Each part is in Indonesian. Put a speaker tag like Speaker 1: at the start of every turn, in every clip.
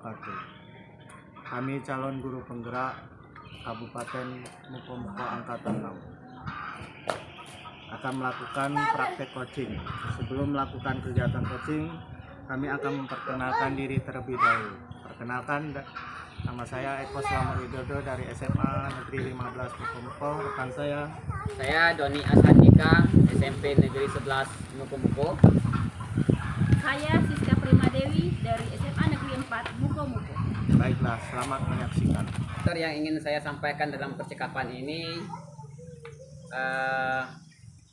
Speaker 1: wabarakatuh. Kami calon guru penggerak Kabupaten Mukomuko Angkatan Laut akan melakukan praktek coaching. Sebelum melakukan kegiatan coaching, kami akan memperkenalkan diri terlebih dahulu. Perkenalkan, nama saya Eko Selamat Widodo dari SMA Negeri 15 Mukomuko. Rekan saya
Speaker 2: Doni Asandika, SMP Negeri 11 Mukomuko.
Speaker 3: Saya Siska Primadewi dari SMA Negeri 4 Mukomuko.
Speaker 1: Baiklah, selamat menyaksikan.
Speaker 2: Yang ingin saya sampaikan dalam percakapan ini,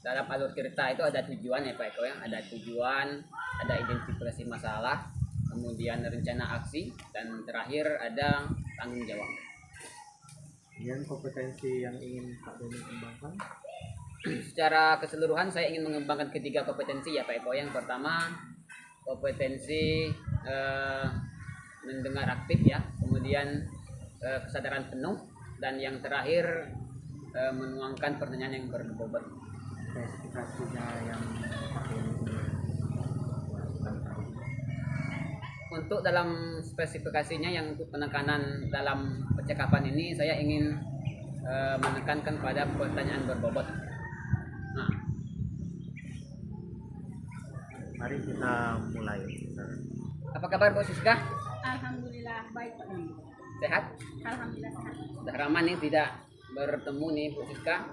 Speaker 2: dalam alur cerita itu ada tujuan ya Pak Eko ya. Ada tujuan, ada identifikasi masalah, kemudian rencana aksi, dan terakhir ada tanggung jawab.
Speaker 1: Kemudian kompetensi yang ingin Pak Doni kembangkan?
Speaker 2: Secara keseluruhan saya ingin mengembangkan ketiga kompetensi ya Pak Eko. Yang pertama kompetensi mendengar aktif ya, kemudian kesadaran penuh, dan yang terakhir menuangkan pertanyaan yang berbobot.
Speaker 1: Spesifikasinya yang Pak Doni lakukan tadi.
Speaker 2: Untuk dalam spesifikasinya yang untuk penekanan dalam percakapan ini, saya ingin menekankan pada pertanyaan berbobot. Nah,
Speaker 1: Mari kita mulai.
Speaker 2: apa kabar Bu Siska?
Speaker 3: Alhamdulillah baik Pak Doni.
Speaker 2: Sehat?
Speaker 3: Alhamdulillah sehat.
Speaker 2: Sudah lama nih tidak bertemu nih Bu Siska.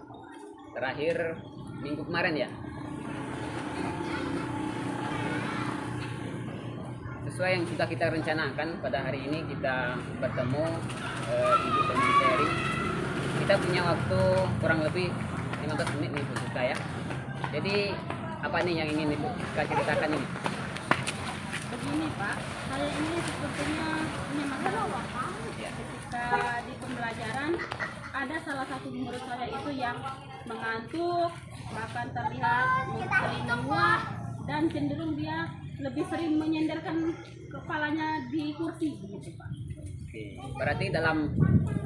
Speaker 2: Terakhir minggu kemarin ya. Sesuai yang sudah kita rencanakan, pada hari ini kita bertemu Ibu Peniteri. Kita punya waktu kurang lebih 15 menit nih Bu Siska ya. Jadi apa nih yang ingin Ibu Siska ceritakan ini?
Speaker 3: Begini Pak, saya ini sepertinya punya masalah.
Speaker 2: Ya.
Speaker 3: Ketika di pembelajaran ada salah satu murid saya itu yang mengantuk, bahkan terlihat sering menguap, dan cenderung dia lebih sering menyenderkan kepalanya di kursi begitu Pak.
Speaker 2: Oke. Berarti dalam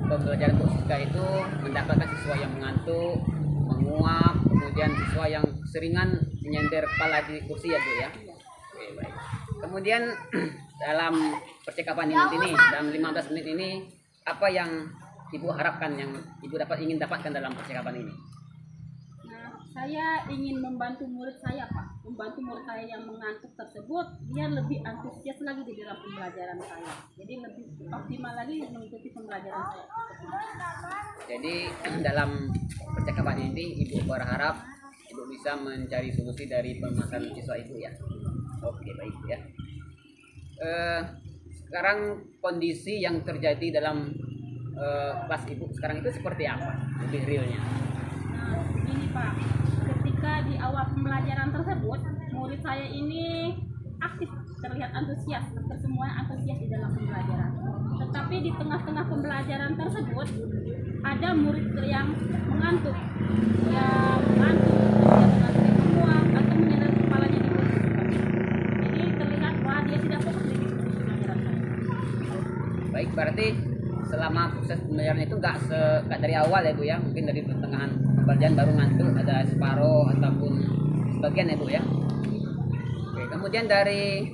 Speaker 2: pembelajaran Bu Siska itu mendapatkan siswa yang mengantuk, menguap, kemudian siswa yang seringan menyender kepala di kursi ya Bu ya. Oke, baik. Kemudian dalam percakapan ini nanti nih, dalam 15 menit ini, apa yang Ibu harapkan, yang Ibu ingin dapatkan dalam percakapan ini?
Speaker 3: Nah, saya ingin membantu murid saya Pak, membantu murid saya yang mengantuk tersebut, dia lebih antusias lagi di dalam pembelajaran saya, jadi lebih optimal lagi mengikuti pembelajaran saya.
Speaker 2: Jadi dalam percakapan ini Ibu berharap Ibu bisa mencari solusi dari permasalahan siswa Ibu ya. Oke, baik ya. Sekarang kondisi yang terjadi dalam kelas Ibu sekarang itu seperti apa? Lebih realnya.
Speaker 3: Nah, ini Pak, ketika di awal pembelajaran tersebut, murid saya ini aktif, terlihat antusias, semua antusias di dalam pembelajaran. Tetapi di tengah-tengah pembelajaran tersebut, ada murid yang mengantuk, dia sering menguap atau menyender kepalanya di kursi. Jadi terlihat bahwa dia tidak fokus di pembelajaran saya.
Speaker 2: Baik, berarti selama proses pembelajaran itu nggak dari awal ya Bu ya, mungkin dari pertengahan pembelajaran baru ngantuk, ada separuh ataupun sebagian ya Bu ya. Oke, kemudian dari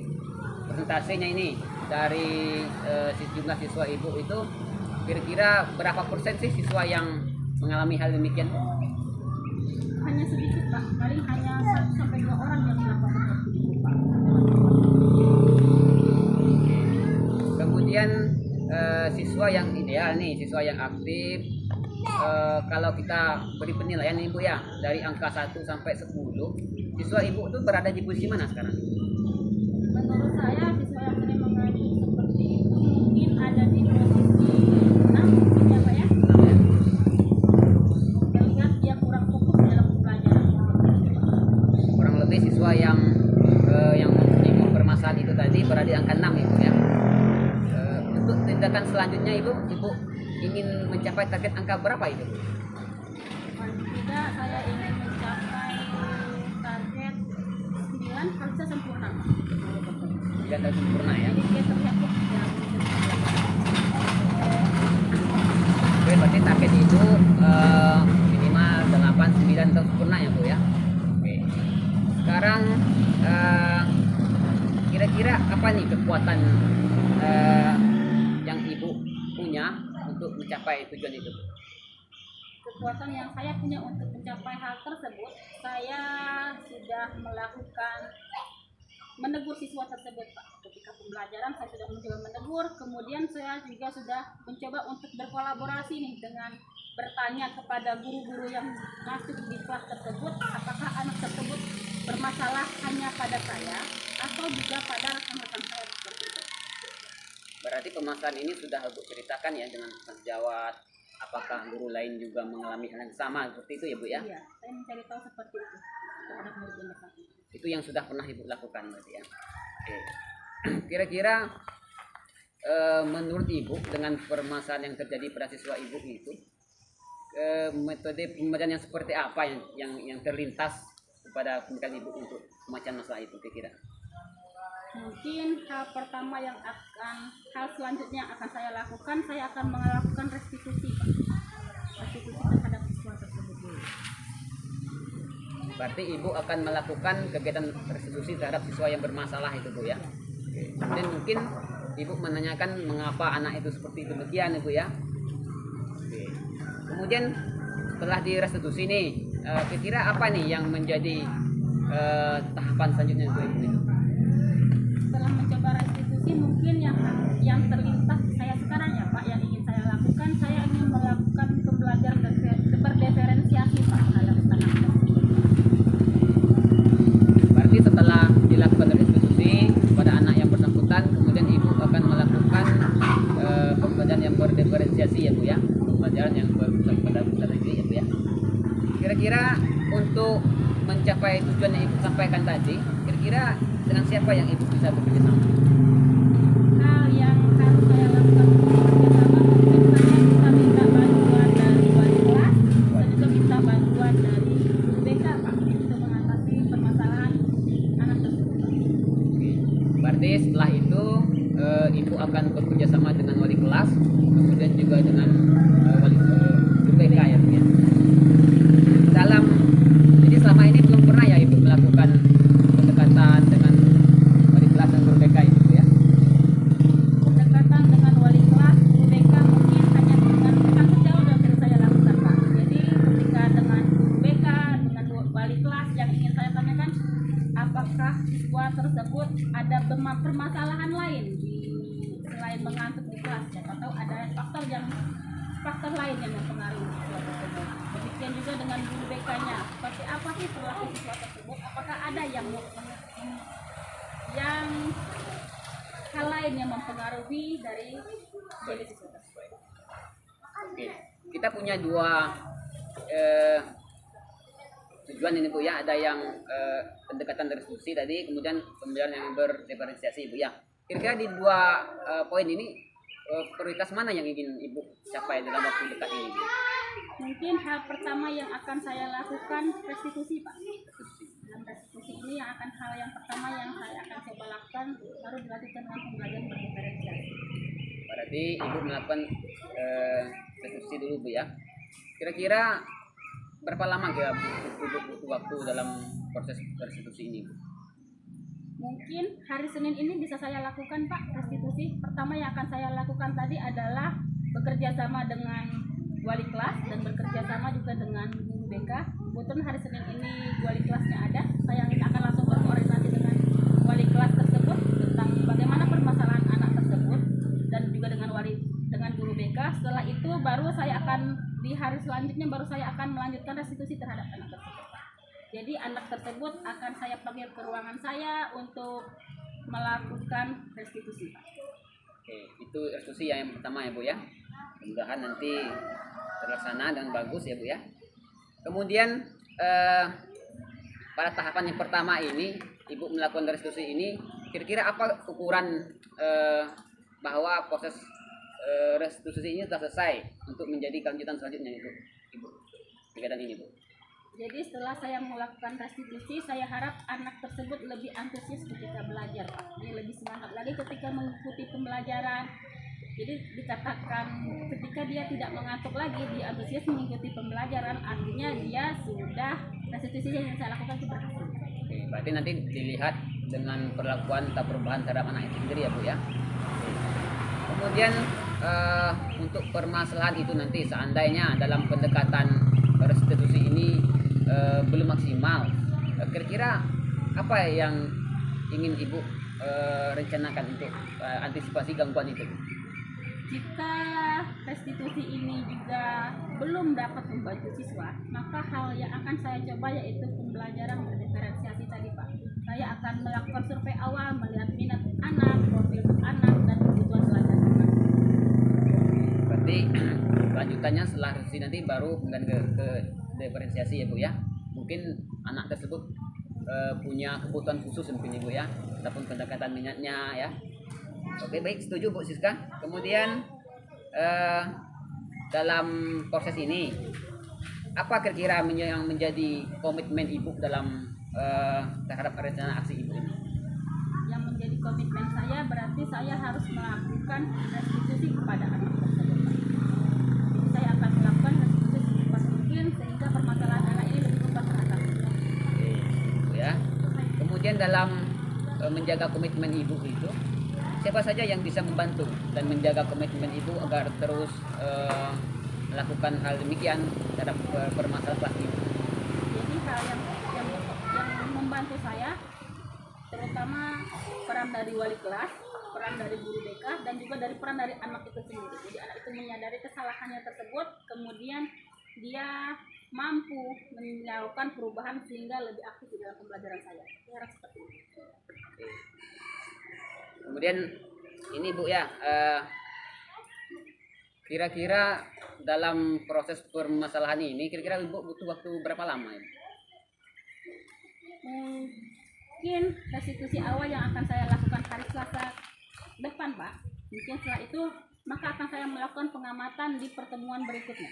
Speaker 2: presentasenya ini, dari sejumlah siswa Ibu itu kira-kira berapa persen sih siswa yang mengalami hal demikian?
Speaker 3: Hanya sedikit Pak, paling hanya 1-2 orang yang melakukan seperti itu Pak.
Speaker 2: Kemudian siswa yang ideal nih, siswa yang aktif, kalau kita beri penilaian nih Bu ya, dari angka 1 sampai 10, siswa Ibu itu berada di posisi mana sekarang?
Speaker 3: Menurut saya siswa yang sering mengantuk seperti itu mungkin ada di posisi 6 mungkin ya Pak ya. Terlihat dia kurang fokus dalam pembelajaran.
Speaker 2: Kurang lebih siswa yang mempunyai permasalahan itu tadi berada di angka 6 Ibu ya. Untuk tindakan selanjutnya Ibu ingin mencapai target angka berapa itu?
Speaker 3: Paling tidak saya ingin mencapai target 9 harusnya sempurna.
Speaker 2: Tidak ada sempurna ya.
Speaker 3: Jadi dia terlihat fokus dalam pembelajaran.
Speaker 2: Oke, berarti target itu minimal 8, 9 atau sempurna ya Bu ya. Oke. Sekarang kira-kira apa nih kekuatan mencapai tujuan itu?
Speaker 3: Kekuatan yang saya punya untuk mencapai hal tersebut, saya sudah menegur siswa tersebut, Pak. Ketika pembelajaran saya sudah mencoba menegur, kemudian saya juga sudah mencoba untuk berkolaborasi nih dengan bertanya kepada guru-guru yang masuk di kelas tersebut, apakah anak tersebut bermasalah hanya pada saya atau juga pada rekan-rekan saya seperti itu.
Speaker 2: Berarti permasalahan ini sudah Ibu ceritakan ya dengan sejawat. Apakah guru lain juga mengalami hal yang sama seperti itu ya Bu ya?
Speaker 3: Iya, saya mencari tahu seperti itu terhadap murid yang bersangkutan.
Speaker 2: Itu yang sudah pernah Ibu lakukan berarti ya. Oke. Kira-kira menurut Ibu dengan permasalahan yang terjadi pada siswa Ibu itu, metode pembelajaran yang seperti apa yang terlintas kepada pemikiran Ibu untuk memecahkan masalah itu kira-kira?
Speaker 3: Mungkin hal selanjutnya yang akan saya lakukan, saya akan melakukan restitusi, Pak. Restitusi terhadap siswa tersebut dulu.
Speaker 2: Berarti Ibu akan melakukan kegiatan restitusi terhadap siswa yang bermasalah itu Bu ya. Oke. Dan mungkin Ibu menanyakan mengapa anak itu seperti demikian Ibu ya. Oke. Kemudian setelah direstitusi nih, kira-kira apa nih yang menjadi tahapan selanjutnya Ibu?
Speaker 3: Setelah mencoba restitusi, mungkin yang terlintas saya sekarang ya Pak, yang ingin saya lakukan, saya ingin melakukan pembelajaran berdiferensiasi Pak terhadap anak tersebut.
Speaker 2: Berarti setelah dilakukan restitusi pada anak yang bersangkutan, kemudian Ibu akan melakukan pembelajaran yang berdiferensiasi ya Bu ya, pembelajaran yang pada pusat ini ya Bu ya. Kira-kira untuk mencapai tujuan yang Ibu sampaikan tadi, kira-kira dengan siapa yang Ibu bisa bekerja sama?
Speaker 3: Hal yang harus saya lakukan bekerjasama, mungkin saya bisa minta bantuan dari wali kelas, saya juga minta bantuan dari BK Pak, untuk mengatasi permasalahan anak tersebut Pak.
Speaker 2: Oke. Berarti setelah itu Ibu akan bekerja sama dengan wali kelas, kemudian juga dengan wali BK ya Bu ya. Jadi selama ini belum pernah ya Ibu melakukan pendekatan dengan wali kelas dan guru BK itu ya?
Speaker 3: Pendekatan dengan wali kelas, guru BK mungkin hanya dengan rekan sejauh yang sering saya lakukan Pak. Jadi ketika dengan guru BK, dengan wali kelas, yang ingin saya tanyakan, apakah siswa tersebut ada permasalahan lain selain mengantuk di kelas? Siapa tahu ada faktor lain yang mempengaruhi siswa tersebut. Demikian juga dengan guru BK-nya, seperti apa sih perilaku siswa tersebut? Apakah ada yang hal lain yang mempengaruhi dari diri siswa tersebut?
Speaker 2: Oke. Kita punya dua tujuan ini Bu ya, ada yang pendekatan restitusi tadi, kemudian pembelajaran yang berdiferensiasi Bu ya. Kira-kira di dua poin ini prioritas mana yang ingin Ibu capai dalam waktu dekat ini Bu?
Speaker 3: Mungkin hal pertama yang akan saya lakukan restitusi Pak. Dalam restitusi ini yang akan hal yang pertama yang saya akan coba lakukan, baru dilanjutkan dengan pembelajaran berdiferensiasi.
Speaker 2: Berarti Ibu melakukan restitusi dulu Bu ya. Kira-kira berapa lama kira butuh waktu dalam proses restitusi ini Bu?
Speaker 3: Mungkin hari Senin ini bisa saya lakukan Pak restitusi. Pertama yang akan saya lakukan tadi adalah bekerja sama dengan wali kelas dan bekerja sama juga dengan guru BK. Kebetulan hari Senin ini wali kelasnya ada. Saya akan langsung berkoordinasi dengan wali kelas tersebut tentang bagaimana permasalahan anak tersebut dan juga dengan guru BK. Setelah itu baru saya akan di hari selanjutnya baru saya akan melanjutkan restitusi terhadap anak tersebut. Jadi anak tersebut akan saya panggil ke ruangan saya untuk melakukan restitusi Pak.
Speaker 2: Oke, itu restitusi yang pertama ya Bu ya. Mudah-mudahan nanti terlaksana dengan bagus ya Bu ya. Kemudian pada tahapan yang pertama ini Ibu melakukan restitusi ini, kira-kira apa ukuran bahwa proses restitusi ini sudah selesai untuk menjadi kelanjutan selanjutnya itu Ibu kegiatan ini Bu?
Speaker 3: Jadi setelah saya melakukan restitusi, saya harap anak tersebut lebih antusias ketika belajar Pak. Dia lebih semangat lagi ketika mengikuti pembelajaran. Jadi dikatakan ketika dia tidak mengantuk lagi, dia antusias mengikuti pembelajaran, artinya dia sudah restitusi yang saya lakukan itu berhasil.
Speaker 2: Oke, berarti nanti dilihat dengan perlakuan atau perubahan terhadap anak itu sendiri ya Bu ya. Oke. kemudian untuk permasalahan itu nanti seandainya dalam pendekatan restitusi ini belum maksimal, kira-kira apa yang ingin Ibu rencanakan untuk antisipasi gangguan itu?
Speaker 3: Jika restitusi ini juga belum dapat membantu siswa, maka hal yang akan saya coba yaitu pembelajaran berdiferensiasi tadi Pak. Saya akan melakukan survei awal, melihat minat anak, profil anak, dan kebutuhan belajar anak.
Speaker 2: Berarti lanjutannya setelah restitusi nanti baru kemudian ke diferensiasi ya Bu ya. Mungkin anak tersebut punya kebutuhan khusus mungkin Ibu ya, ataupun pendekatan minatnya ya. Oke, baik, setuju Bu Siska. Kemudian dalam proses ini apa kira-kira yang menjadi komitmen Ibu dalam terhadap rencana aksi Ibu ini?
Speaker 3: Yang menjadi komitmen saya berarti saya harus melakukan restitusi kepada anak tersebut Pak. Jadi saya akan melakukan restitusi secepat mungkin sehingga permasalahan anak ini lebih cepat teratasi.
Speaker 2: Oke, gitu ya. Kemudian dalam menjaga komitmen Ibu itu, siapa saja yang bisa membantu dan menjaga komitmen Ibu agar terus melakukan hal demikian terhadap permasalahan kelas ini?
Speaker 3: Jadi hal yang membantu saya terutama peran dari wali kelas, peran dari guru BK, dan juga dari peran dari anak itu sendiri. Jadi anak itu menyadari kesalahannya tersebut, kemudian dia mampu melakukan perubahan sehingga lebih aktif di dalam pembelajaran saya. Saya harap seperti itu.
Speaker 2: Kemudian ini Bu ya, kira-kira dalam proses permasalahan ini kira-kira Ibu butuh waktu berapa lama ya?
Speaker 3: Mungkin restitusi awal yang akan saya lakukan hari Selasa depan Pak. Mungkin setelah itu maka akan saya melakukan pengamatan di pertemuan berikutnya.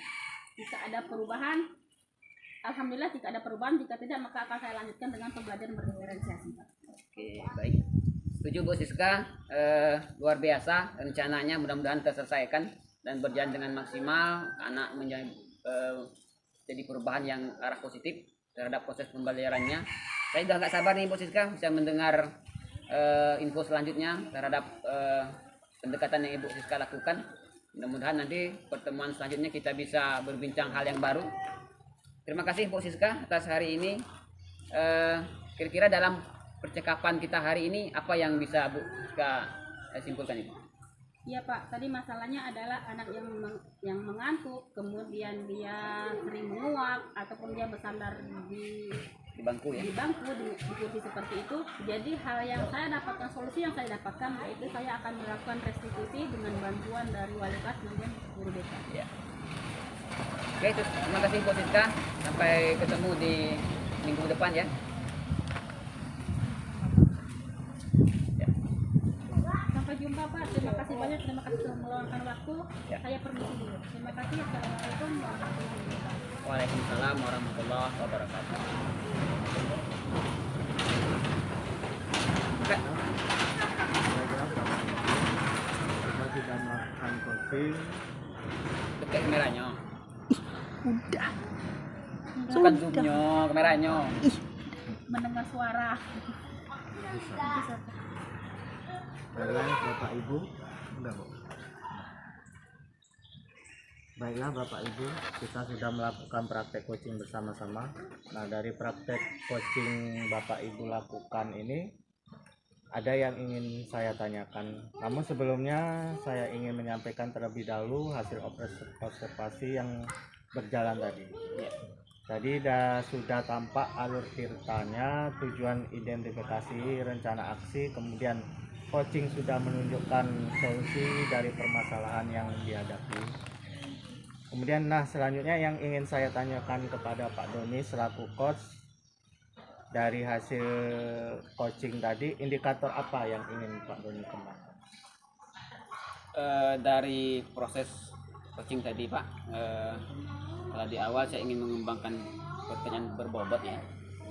Speaker 3: Jika ada perubahan, alhamdulillah. Jika ada perubahan, jika tidak maka akan saya lanjutkan dengan pembelajaran berdiferensiasi Pak.
Speaker 2: Oke, baik. Setuju Bu Siska, luar biasa rencananya, mudah-mudahan terselesaikan dan berjalan dengan maksimal. Anak menjadi jadi perubahan yang arah positif terhadap proses pembelajarannya. Saya sudah nggak sabar nih Bu Siska bisa mendengar info selanjutnya terhadap pendekatan yang Ibu Siska lakukan. Mudah-mudahan nanti pertemuan selanjutnya kita bisa berbincang hal yang baru. Terima kasih Bu Siska atas hari ini. Kira-kira dalam percakapan kita hari ini apa yang bisa Bu Siska simpulkan itu?
Speaker 3: Iya Pak, tadi masalahnya adalah anak yang mengantuk, kemudian dia sering menguap ataupun dia bersandar di
Speaker 2: Bangku ya.
Speaker 3: di bangku di kursi seperti itu. Jadi hal yang saya dapatkan, solusi yang saya dapatkan yaitu saya akan melakukan restitusi dengan bantuan dari wali kelas dan guru BK.
Speaker 2: Ya. Oke, terima kasih Bu Siska. Sampai ketemu di minggu depan ya.
Speaker 3: Sampai jumpa Pak. Terima kasih banyak. Terima kasih sudah meluangkan waktu.
Speaker 2: Ya.
Speaker 3: Saya permisi dulu. Terima kasih. Assalamualaikum warahmatullahi wabarakatuh.
Speaker 2: Waalaikumsalam warahmatullahi wabarakatuh. Oke.
Speaker 1: Kita sudah melakukan coaching.
Speaker 2: Dekat kameranya.
Speaker 4: Udah.
Speaker 2: Bukan zoomnya, kameranya.
Speaker 3: Mendengar suara.
Speaker 1: Bisa. Baiklah Bapak Ibu, udah Bu. Baiklah Bapak Ibu, kita sudah melakukan praktek coaching bersama-sama. Nah, dari praktek coaching Bapak Ibu lakukan ini ada yang ingin saya tanyakan. Namun sebelumnya saya ingin menyampaikan terlebih dahulu hasil observasi yang berjalan tadi. Tadi sudah tampak alur ceritanya, tujuan identifikasi, rencana aksi, kemudian coaching sudah menunjukkan solusi dari permasalahan yang dihadapi. Kemudian selanjutnya yang ingin saya tanyakan kepada Pak Doni selaku coach, dari hasil coaching tadi indikator apa yang ingin Pak Doni kembangkan?
Speaker 2: Dari proses coaching tadi Pak, kalau di awal saya ingin mengembangkan pertanyaan berbobot ya.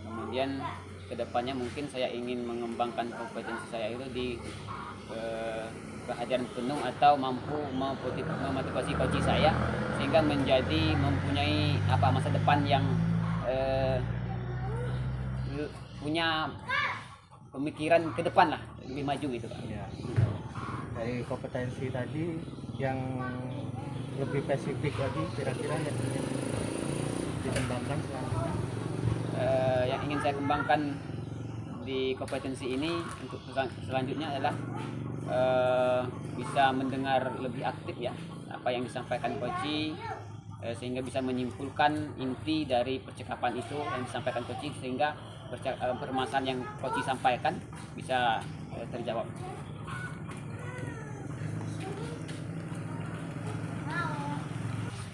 Speaker 2: Kemudian kedepannya mungkin saya ingin mengembangkan kompetensi saya itu di kehadiran penuh atau mampu memotivasi coach saya sehingga mempunyai masa depan yang punya pemikiran ke depan lah, lebih maju gitu Pak.
Speaker 1: Ya. Dari kompetensi tadi yang lebih spesifik lagi kira-kira yang ingin dikembangkan selanjutnya.
Speaker 2: Yang ingin saya kembangkan di kompetensi ini untuk selanjutnya adalah bisa mendengar lebih aktif ya apa yang disampaikan coach, sehingga bisa menyimpulkan inti dari percakapan itu yang disampaikan coach, sehingga permasalahan yang coach sampaikan bisa terjawab.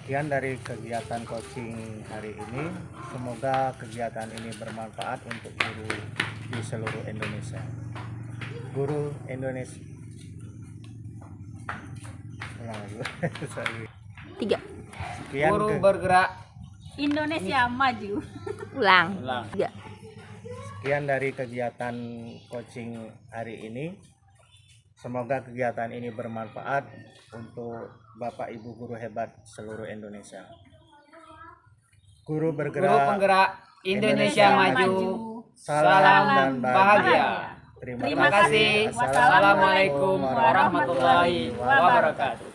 Speaker 1: Sekian dari kegiatan coaching hari ini. Semoga kegiatan ini bermanfaat untuk guru di seluruh Indonesia. Guru Indonesia. Ulang lagi. Sorry.
Speaker 4: 3.
Speaker 1: Sekian
Speaker 2: Guru bergerak.
Speaker 3: Indonesia maju.
Speaker 4: Ulang.
Speaker 2: Ulang.
Speaker 4: 3.
Speaker 1: Sekian dari kegiatan coaching hari ini. Semoga kegiatan ini bermanfaat untuk Bapak Ibu guru hebat seluruh Indonesia. Guru
Speaker 2: Guru
Speaker 1: bergerak,
Speaker 2: penggerak Indonesia maju.
Speaker 1: salam dan
Speaker 2: bahagia.
Speaker 1: Terima
Speaker 2: Terima kasih. Wassalamualaikum warahmatullahi wabarakatuh.